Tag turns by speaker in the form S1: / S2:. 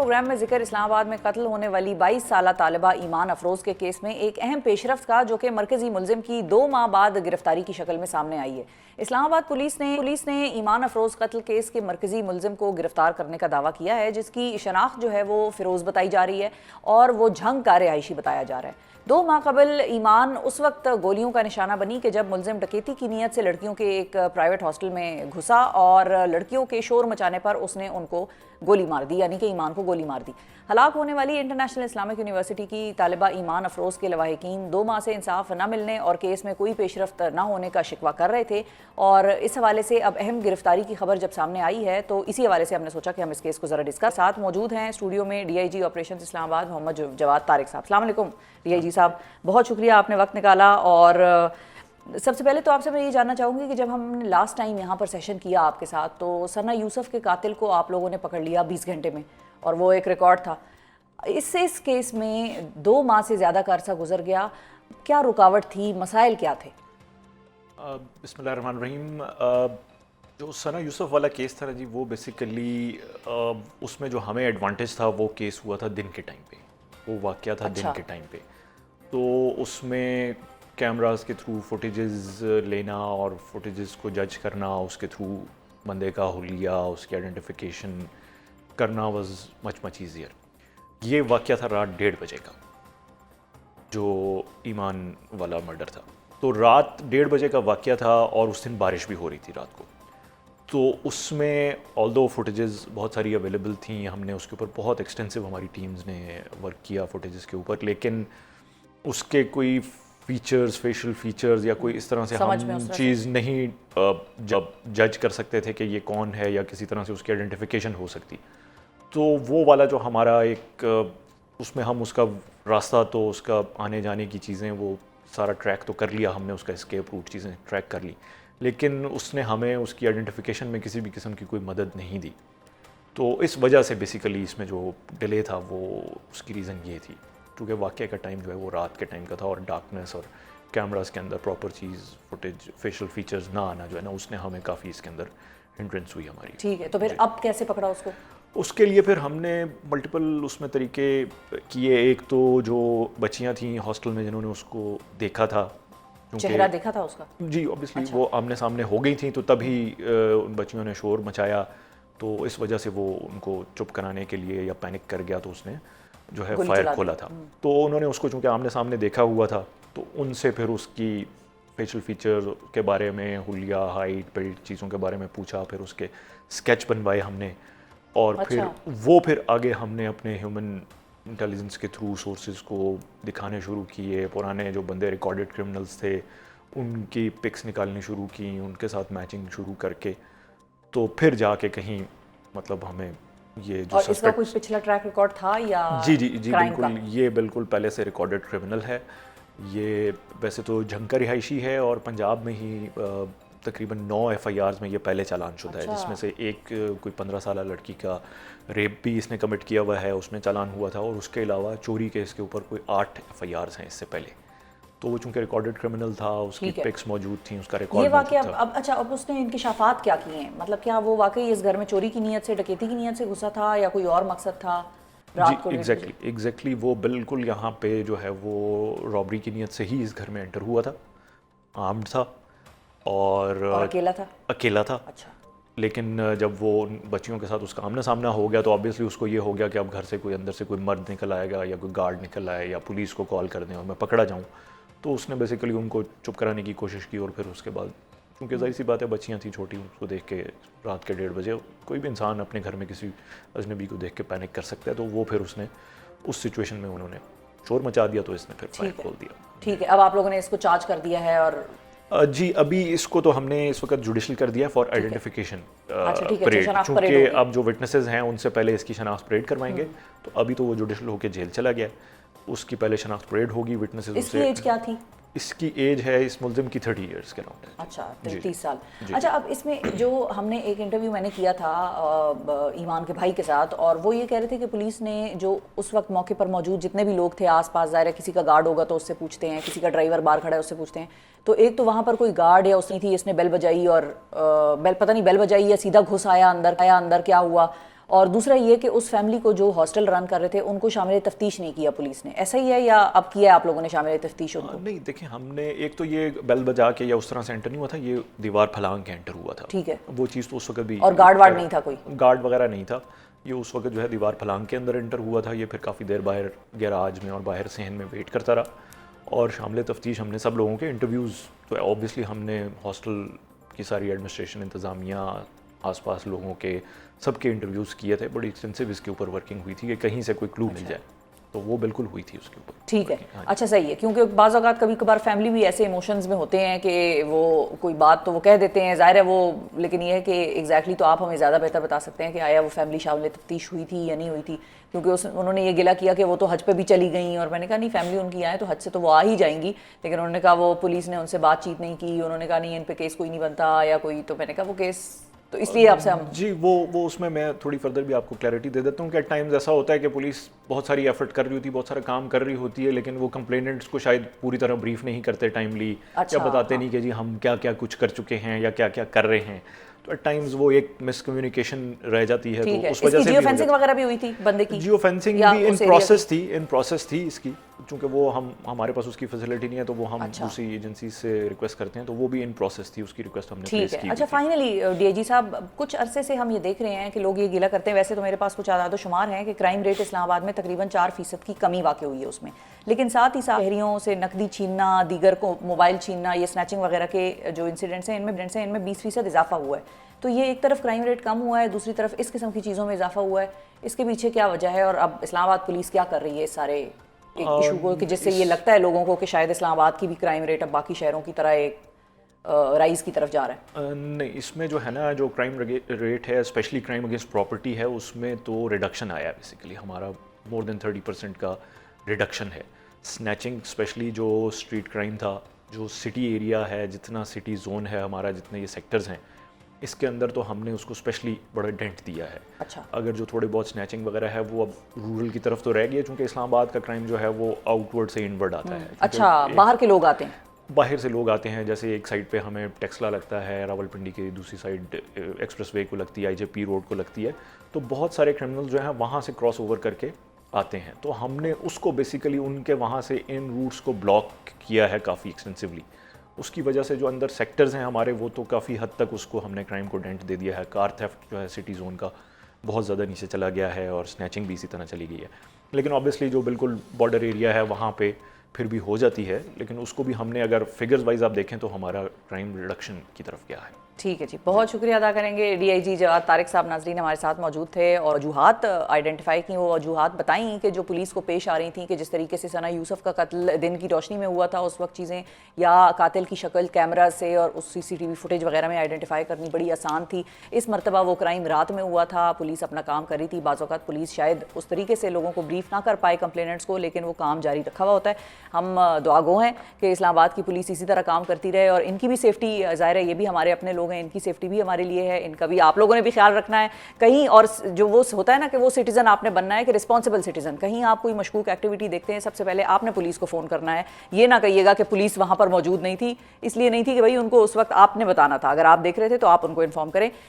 S1: Programme میں ذکر اسلام آباد میں قتل ہونے والی 22 سالہ طالبہ ایمان افروز کے کیس میں ایک اہم پیش رفت کا جو کہ مرکزی ملزم کی 2 ماہ بعد گرفتاری کی شکل میں سامنے آئی ہے۔ اسلام آباد پولیس نے ایمان افروز قتل کیس کے مرکزی ملزم کو گرفتار کرنے کا دعویٰ کیا ہے، جس کی شناخت جو ہے وہ فیروز بتائی جا رہی ہے اور وہ جھنگ کا رہائشی بتایا جا رہا ہے۔ 2 ماہ قبل ایمان اس وقت گولیوں کا نشانہ بنی کہ جب ملزم ڈکیتی کی نیت سے لڑکیوں کے ایک پرائیویٹ ہاسٹل میں گھسا اور لڑکیوں کے شور مچانے پر اس نے ان کو گولی مار دی، یعنی کہ ایمان کو گولی مار دی۔ ہلاک ہونے والی انٹرنیشنل اسلامک یونیورسٹی کی طالبہ ایمان افروز کے لواحقین 2 ماہ سے انصاف نہ ملنے اور کیس میں کوئی پیش رفت نہ ہونے کا شکوہ کر رہے تھے، اور اس حوالے سے اب اہم گرفتاری کی خبر جب سامنے آئی ہے تو اسی حوالے سے ہم نے سوچا کہ ہم اس کیس کو ذرا ڈسکس۔ ساتھ موجود ہیں اسٹوڈیو میں ڈی آئی جی آپریشنز اسلام آباد محمد جواد طارق صاحب۔ السلام علیکم ڈی آئی جی صاحب، بہت شکریہ آپ نے وقت نکالا۔ اور سب سے پہلے تو آپ سے میں یہ جاننا چاہوں گی کہ جب ہم نے لاسٹ ٹائم یہاں پر سیشن کیا آپ کے ساتھ تو ثنا یوسف کے قاتل کو آپ لوگوں نے پکڑ لیا 20 گھنٹے میں، اور وہ ایک ریکارڈ تھا۔ اس کیس میں 2 ماہ سے زیادہ کا عرصہ گزر گیا، کیا رکاوٹ تھی، مسائل کیا تھے؟
S2: بسم اللہ الرحمن الرحیم۔ جو ثنا یوسف والا کیس تھا نا جی، وہ بیسیکلی اس میں جو ہمیں ایڈوانٹیج تھا وہ کیس ہوا تھا دن کے ٹائم پہ، وہ واقعہ تھا دن کے ٹائم پہ، تو اس میں کیمراز کے تھرو فوٹیجز لینا اور فوٹیجز کو جج کرنا، اس کے تھرو بندے کا حلیہ، اس کی آئیڈینٹیفیکیشن کرنا واز مچ ایزیئر۔ یہ واقعہ تھا رات 1:30 بجے کا، جو ایمان والا مرڈر تھا، تو رات 1:30 بجے کا واقعہ تھا اور اس دن بارش بھی ہو رہی تھی رات کو، تو اس میں آلدو فوٹیجز بہت ساری اویلیبل تھیں، ہم نے اس کے اوپر بہت ایکسٹینسو ہماری ٹیمز نے ورک کیا فوٹیجز کے اوپر، لیکن اس کے کوئی فیچرز، فیشل فیچرز یا کوئی اس طرح سے ہم چیز نہیں جب جج کر سکتے تھے کہ یہ کون ہے یا کسی طرح سے اس کی آئیڈینٹیفیکیشن ہو سکتی، تو وہ والا جو ہمارا ایک اس میں ہم اس کا راستہ تو اس کا آنے جانے کی چیزیں وہ سارا ٹریک تو کر لیا ہم نے، اس کا اسکیپ روٹ چیزیں ٹریک کر لی، لیکن اس نے ہمیں اس کی آئیڈینٹیفیکیشن میں کسی بھی قسم کی کوئی مدد نہیں دی، تو اس وجہ سے بیسیکلی اس میں جو ڈیلے تھا وہ اس کی ریزن یہ تھی، کیونکہ واقعہ کا ٹائم جو ہے وہ رات کے ٹائم کا تھا اور ڈارکنیس اور کیمراز کے اندر پراپر چیز فوٹیج فیشل فیچرز نہ آنا جو ہے نا، اس نے ہمیں کافی اس کے اندر ہنڈرنس ہوئی ہماری۔
S1: ٹھیک ہے، تو پھر اب کیسے پکڑا اس کو؟
S2: اس کے لیے پھر ہم نے ملٹیپل اس میں طریقے کیے۔ ایک تو جو بچیاں تھیں ہاسٹل میں جنہوں نے اس کو دیکھا تھا،
S1: چہرہ دیکھا تھا اس کا،
S2: جی اوبیسلی وہ آمنے سامنے ہو گئی تھیں، تو تبھی ان بچیوں نے شور مچایا، تو اس وجہ سے وہ ان کو چپ کرانے کے لیے یا پینک کر گیا تو اس نے جو ہے فائر کھولا تھا، تو انہوں نے اس کو چونکہ آمنے سامنے دیکھا ہوا تھا تو ان سے پھر اس کی فیشل فیچر کے بارے میں، حلیہ، ہائٹ، بلڈ چیزوں کے بارے میں پوچھا، پھر اس کے اسکیچ بنوائے ہم نے، اور پھر آگے ہم نے اپنے ہیومن انٹیلیجنس کے تھرو سورسز کو دکھانے شروع کیے، پرانے جو بندے ریکارڈڈ کرمنلز تھے ان کی پکس نکالنی شروع کی، ان کے ساتھ میچنگ شروع کر کے، تو پھر جا کے کہیں مطلب ہمیں یہ جو
S1: اور اس کا کوئی پچھلا ٹریک ریکارڈ تھا یا
S2: جی بالکل، یہ بالکل پہلے سے ریکارڈڈ کرمنل ہے، یہ ویسے تو جھنگ کا رہائشی ہے اور پنجاب میں ہی تقریباً 9 FIRs میں یہ پہلے چالان شدہ ہے، جس میں سے ایک کوئی 15 سالہ لڑکی کا ریپ بھی اس نے کمٹ کیا ہوا ہے، اس میں چالان ہوا تھا، اور اس کے علاوہ چوری کیس کے اوپر کوئی 8 FIRs ہیں اس سے پہلے، تو وہ چونکہ ریکارڈڈ کرمنل تھا، اس کی پکس موجود تھیں، اس کا ریکارڈ
S1: یہ واقعہ اب اس نے انکشافات کیا کیے ہیں؟ مطلب کیا وہ واقعی اس گھر میں چوری کی نیت سے، ڈکیتی کی نیت سے گھسا تھا یا کوئی اور مقصد تھا؟
S2: جی ایگزیکٹلی وہ بالکل یہاں پہ جو ہے وہ رابری کی نیت سے ہی اس گھر میں انٹر ہوا تھا، آرمڈ تھا اور اکیلا تھا، لیکن جب وہ بچیوں کے ساتھ اس کا آمنا سامنا ہو گیا تو آبویسلی اس کو یہ ہو گیا کہ اب گھر سے کوئی اندر سے کوئی مرد نکل آئے گا یا کوئی گارڈ نکل آئے یا پولیس کو کال کر دیں اور میں پکڑا جاؤں، تو اس نے بیسیکلی ان کو چپ کرانے کی کوشش کی، اور پھر اس کے بعد کیونکہ ظاہر سی بات ہے بچیاں تھیں چھوٹی، اس کو دیکھ کے رات کے 1:30 بجے کوئی بھی انسان اپنے گھر میں کسی اجنبی کو دیکھ کے پینک کر سکتا ہے، تو وہ پھر اس نے اس سچویشن میں انہوں نے شور مچا دیا تو اس نے پھر فائر کھول دیا۔
S1: ٹھیک ہے، اب آپ لوگوں نے اس کو چارج کر دیا ہے؟ اور
S2: جی ابھی اس کو تو ہم نے اس وقت جوڈیشل کر دیا فار آئیڈینٹیفیکیشن پریڈ، چونکہ اب جو وٹنسز ہیں ان سے پہلے اس کی شناخت پریڈ کروائیں گے، تو ابھی تو وہ جوڈیشل ہو کے جیل چلا گیا، اس کی پہلے شناخت پریڈ ہوگی، وٹنسز
S1: اس کی ایج کیا تھی؟
S2: اس کی ایج ہے اس ملزم کی 30 ایئرس کے اراؤنڈ ہے۔
S1: اچھا 30 سال۔ اچھا اب اس میں جو ہم نے ایک انٹرویو میں نے کیا تھا ایمان کے بھائی کے ساتھ، اور وہ یہ کہہ رہے تھے کہ پولیس نے جو اس وقت موقع پر موجود جتنے بھی لوگ تھے آس پاس، ظاہر ہے کسی کا گارڈ ہوگا تو اس سے پوچھتے ہیں، کسی کا ڈرائیور باہر کھڑا ہے اس سے پوچھتے ہیں، تو ایک تو وہاں پر کوئی گارڈ یا اس نے تھی، اس نے بیل بجائی اور بیل پتہ نہیں بیل بجائی یا سیدھا گھس آیا اندر کیا ہوا، اور دوسرا یہ کہ اس فیملی کو جو ہاسٹل رن کر رہے تھے ان کو شامل تفتیش نہیں کیا پولیس نے، ایسا ہی ہے یا اب کیا ہے آپ لوگوں نے شامل تفتیش ان کو؟
S2: نہیں دیکھیں، ہم نے ایک تو یہ بیل بجا کے یا اس طرح سے انٹر نہیں ہوا تھا، یہ دیوار پھلانگ کے انٹر ہوا تھا.
S1: ٹھیک ہے.
S2: وہ چیز تو اس وقت بھی،
S1: اور گارڈ وارڈ نہیں تھا کوئی؟
S2: گارڈ وغیرہ نہیں تھا. یہ اس وقت جو ہے دیوار پھلانگ کے اندر انٹر ہوا تھا. یہ پھر کافی دیر باہر گیراج میں اور باہر صحن میں ویٹ کرتا رہا. اور شامل تفتیش ہم نے سب لوگوں کے انٹرویوز تو اوبیسلی ہم نے ہاسٹل کی ساری ایڈمنسٹریشن، انتظامیہ، آس پاس لوگوں کے سب کے انٹرویوز کیے تھے. بڑی ایکسٹینسو اس کے اوپر ورکنگ ہوئی تھی کہ کہیں سے کوئی کلو مل جائے، تو وہ بالکل ہوئی تھی اس کے اوپر.
S1: ٹھیک ہے. اچھا صحیح ہے، کیونکہ بعض اوقات کبھی کبھار فیملی بھی ایسے ایموشنز میں ہوتے ہیں کہ وہ کوئی بات تو وہ کہہ دیتے ہیں، ظاہر ہے وہ، لیکن یہ ہے کہ ایگزیکٹلی تو آپ ہمیں زیادہ بہتر بتا سکتے ہیں کہ آیا وہ فیملی شامل تفتیش ہوئی تھی یا نہیں ہوئی تھی، کیونکہ انہوں نے یہ گلا کیا کہ وہ تو حج پہ بھی چلی گئیں، اور میں نے کہا نہیں فیملی ان کی آئے تو حج سے تو وہ آ ہی جائیں گی، لیکن انہوں نے کہا وہ پولیس نے ان سے بات چیت نہیں کی، انہوں نے کہا نہیں ان پہ کیس کوئی نہیں بنتا یا کوئی، تو میں نے کہا وہ کیس تو اس لیے آپ سے ہم
S2: جی وہ اس میں تھوڑی فردر بھی آپ کو کلیئرٹی دے دیتا ہوں کہ ایٹ ٹائمز ایسا ہوتا ہے کہ پولیس بہت ساری ایفرٹ کر رہی ہوتی ہے، بہت سارا کام کر رہی ہوتی ہے، لیکن وہ کمپلیننٹس کو شاید پوری طرح بریف نہیں کرتے ٹائملی، یا بتاتے نہیں کہ جی ہم کیا کیا کچھ کر چکے ہیں یا کیا کیا کر رہے ہیں. تو ایٹ ٹائمز وہ ایک مس کمیونیکیشن رہ جاتی ہے. تو اس وجہ سے
S1: جیو فینسنگ وغیرہ بھی ہوئی تھی بندے کی؟
S2: جیو فینسنگ بھی ان پروسیس تھی اس کی، چونکہ وہ ہمارے پاس اس کی فیسلٹی نہیں ہے تو وہ ہم دوسری ایجنسی سے ریکویسٹ کرتے ہیں، تو وہ بھی ان پروسیس تھی، اس کی ریکویسٹ ہم نے پلیس کی.
S1: اچھا فائنلی ڈی آئی جی صاحب، کچھ عرصے سے ہم یہ دیکھ رہے ہیں کہ لوگ یہ گیلا کرتے ہیں، ویسے تو میرے پاس کچھ اعداد و شمار ہیں کہ کرائم ریٹ اسلام آباد میں تقریباً 4% کی کمی واقع ہوئی ہے اس میں، لیکن ساتھ ہی ساتھ شہریوں سے نقدی چھیننا، دیگر کو موبائل چھیننا، یہ سنیچنگ وغیرہ کے جو انسیڈنٹس ہیں ان میں 20% اضافہ ہوا ہے. تو یہ ایک طرف کرائم ریٹ کم ہوا ہے، دوسری طرف اس قسم کی چیزوں میں اضافہ ہوا ہے، اس کے پیچھے کیا وجہ ہے؟ اور اب اسلام آباد پولیس کیا کر رہی ہے اس سارے ایشو کو کہ جس سے یہ لگتا ہے لوگوں کو کہ شاید اسلام آباد کی بھی کرائم ریٹ اب باقی شہروں کی طرح ایک رائز کی طرف جا رہا ہے؟
S2: نہیں، اس میں جو ہے نا، جو کرائم ریٹ ہے اسپیشلی کرائم اگینسٹ پراپرٹی ہے، اس میں تو ریڈکشن آیا ہے. بیسیکلی ہمارا مور دین 30% کا ریڈکشن ہے. سنیچنگ اسپیشلی جو اسٹریٹ کرائم تھا، جو سٹی ایریا ہے، جتنا سٹی زون ہے ہمارا، جتنے یہ سیکٹرز ہیں، اس کے اندر تو ہم نے اس کو اسپیشلی بڑا ڈینٹ دیا ہے.
S1: اچھا.
S2: اگر جو تھوڑے بہت سنیچنگ وغیرہ ہے وہ اب رورل کی طرف تو رہ گیا، چونکہ اسلام آباد کا کرائم جو ہے وہ آؤٹ ورڈ سے انورڈ آتا ہے.
S1: اچھا، باہر کے لوگ آتے ہیں؟
S2: باہر سے لوگ آتے ہیں. جیسے ایک سائڈ پہ ہمیں ٹیکسلا لگتا ہے راولپنڈی کی، دوسری سائڈ ایکسپریس وے کو لگتی ہے، آئی جے پی روڈ کو لگتی ہے، تو بہت سارے کرمنل جو ہیں وہاں سے کراس اوور کر کے آتے ہیں. تو ہم نے اس کو بیسیکلی ان کے وہاں سے ان روٹس کو بلاک کیا ہے کافی ایکسٹینسولی. اس کی وجہ سے جو اندر سیکٹرز ہیں ہمارے، وہ تو کافی حد تک اس کو ہم نے کرائم کو ڈینٹ دے دیا ہے. کار تھیفٹ جو ہے سٹی زون کا بہت زیادہ نیچے چلا گیا ہے، اور سنیچنگ بھی اسی طرح چلی گئی ہے. لیکن آبویسلی جو بالکل بارڈر ایریا ہے وہاں پہ پھر بھی ہو جاتی ہے، لیکن اس کو بھی ہم نے اگر فگرز وائز آپ دیکھیں تو ہمارا کرائم ریڈکشن کی طرف گیا ہے.
S1: ٹھیک ہے جی، بہت شکریہ ادا کریں گے. ڈی آئی جی جواد طارق صاحب ناظرین ہمارے ساتھ موجود تھے اور وجوہات آئیڈینٹیفائی کی، وہ وجوہات بتائیں کہ جو پولیس کو پیش آ رہی تھیں کہ جس طریقے سے ثنا یوسف کا قتل دن کی روشنی میں ہوا تھا اس وقت چیزیں، یا قاتل کی شکل کیمرہ سے اور اس سی سی ٹی وی فوٹیج وغیرہ میں آئیڈینٹیفائی کرنی بڑی آسان تھی. اس مرتبہ وہ کرائم رات میں ہوا تھا، پولیس اپنا کام کر رہی تھی. بعض اوقات پولیس شاید اس طریقے سے لوگوں کو بریف نہ کر پائے کمپلیننٹس کو، لیکن وہ کام جاری رکھا ہوا ہوتا ہے. ہم دعا گو ہیں کہ اسلام آباد کی پولیس اسی طرح کام کرتی رہے، اور ان کی بھی سیفٹی، ظاہر ہے یہ بھی ہمارے اپنے لوگ ہیں، ان کی سیفٹی بھی ہمارے لیے ہے، ان کا بھی آپ لوگوں نے بھی خیال رکھنا ہے. کہیں اور جو وہ ہوتا ہے نا کہ وہ سٹیزن آپ نے بننا ہے کہ رسپانسبل سٹیزن، کہیں آپ کوئی مشکوک ایکٹیویٹی دیکھتے ہیں سب سے پہلے آپ نے پولیس کو فون کرنا ہے. یہ نہ کہیے گا کہ پولیس وہاں پر موجود نہیں تھی، اس لیے نہیں تھی کہ بھائی ان کو اس وقت آپ نے بتانا تھا. اگر آپ دیکھ رہے تھے تو آپ ان کو انفارم کریں.